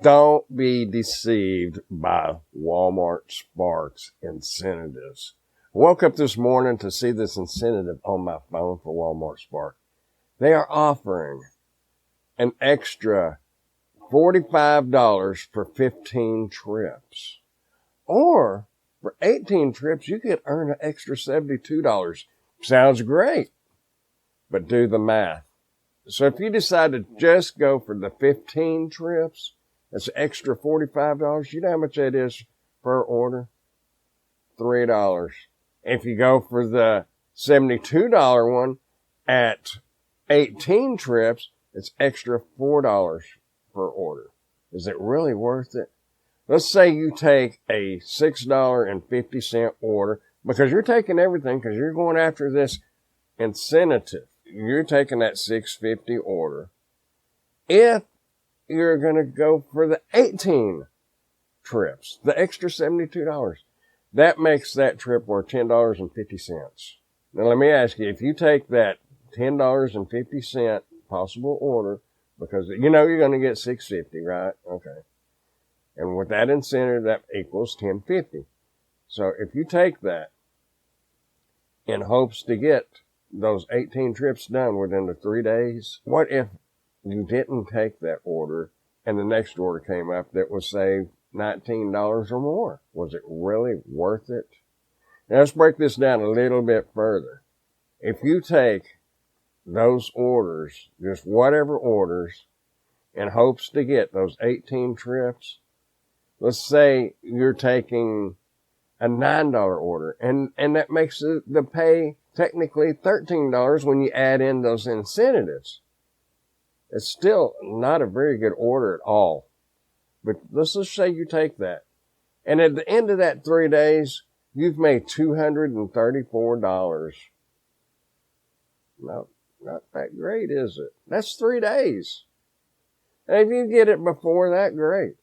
Don't be deceived by Walmart Sparks incentives. I woke up this morning to see this incentive on my phone for Walmart Spark. They are offering an extra $45 for 15 trips. Or for 18 trips, you could earn an extra $72. Sounds great, but do the math. So if you decide to just go for the 15 trips, that's an extra $45. You know how much that is per order? $3. If you go for the $72 one at 18 trips, it's extra $4 per order. Is it really worth it? Let's say you take a $6.50 order, because you're taking everything, because you're going after this incentive. You're taking that $6.50 order. If you're going to go for the 18 trips, the extra $72, that makes that trip worth $10.50. Now let me ask you, if you take that $10.50 possible order, because you know you're going to get $6.50, right? Okay. And with that incentive, that equals $10.50. So if you take that in hopes to get those 18 trips done within the 3 days, what if you didn't take that order and the next order came up that was, say, $19 or more? Was it really worth it? Now let's break this down a little bit further. If you take those orders, just whatever orders, in hopes to get those 18 trips, let's say you're taking a $9 order, and that makes the pay technically $13 when you add in those incentives. It's still not a very good order at all. But let's just say you take that. And at the end of that 3 days, you've made $234. No, not that great, is it? That's 3 days. And if you get it before that, great.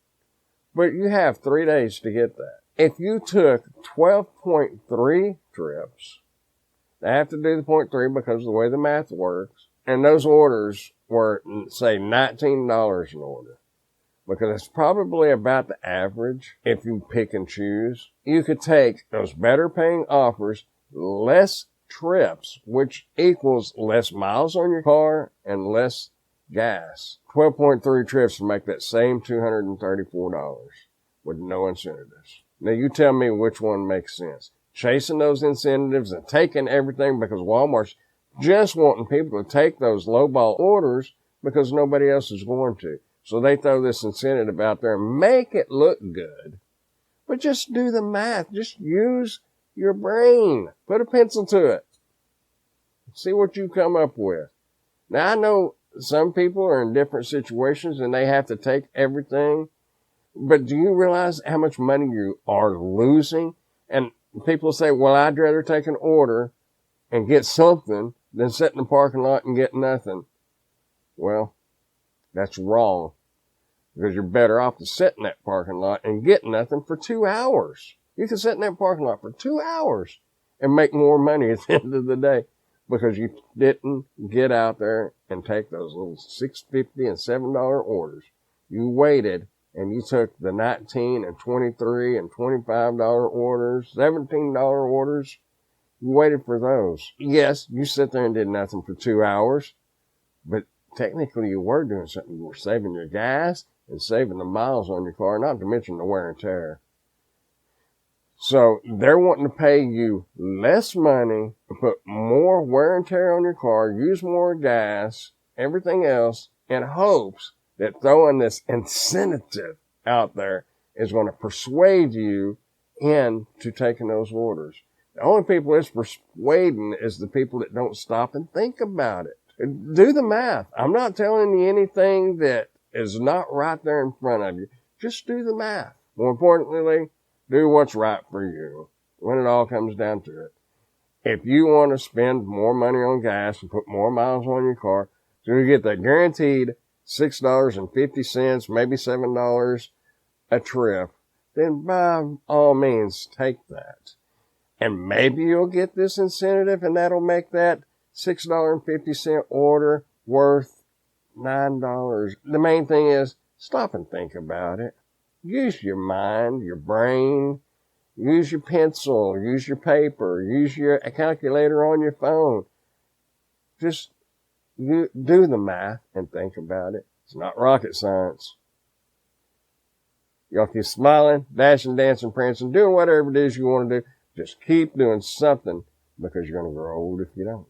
But you have 3 days to get that. If you took 12.3 trips, I have to do the 0.3 because of the way the math works, and those orders were, say, $19 an order, because it's probably about the average if you pick and choose. You could take those better paying offers, less trips, which equals less miles on your car and less gas. 12.3 trips to make that same $234 with no incentives. Now you tell me which one makes sense. Chasing those incentives and taking everything because Walmart's just wanting people to take those lowball orders because nobody else is going to. So they throw this incentive out there and make it look good. But just do the math. Just use your brain. Put a pencil to it. See what you come up with. Now I know some people are in different situations and they have to take everything. But do you realize how much money you are losing? And people say, well, I'd rather take an order and get something than sit in the parking lot and get nothing. Well, that's wrong, because you're better off to sit in that parking lot and get nothing for 2 hours. You can sit in that parking lot for 2 hours and make more money at the end of the day because you didn't get out there and take those little $6.50 and $7 orders. You waited and you took the $19 and $23 and $25 orders, $17 orders. You waited for those. Yes, you sit there and did nothing for 2 hours, but technically you were doing something. You were saving your gas and saving the miles on your car, not to mention the wear and tear. So they're wanting to pay you less money, put more wear and tear on your car, use more gas, everything else, in hopes that throwing this incentive out there is going to persuade you into taking those orders. The only people it's persuading is the people that don't stop and think about it. Do the math. I'm not telling you anything that is not right there in front of you. Just do the math. More importantly, do what's right for you when it all comes down to it. If you want to spend more money on gas and put more miles on your car, so you get that guaranteed $6.50, maybe $7 a trip, then by all means take that. And maybe you'll get this incentive and that'll make that $6.50 order worth $9. The main thing is Stop and think about it. Use your mind, your brain. Use your pencil. Use your paper. Use your calculator on your phone. Just do the math and think about it. It's not rocket science. Y'all keep smiling, dashing, dancing, prancing, doing whatever it is you want to do. Just keep doing something because you're going to grow old if you don't.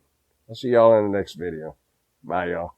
I'll see y'all in the next video. Bye, y'all.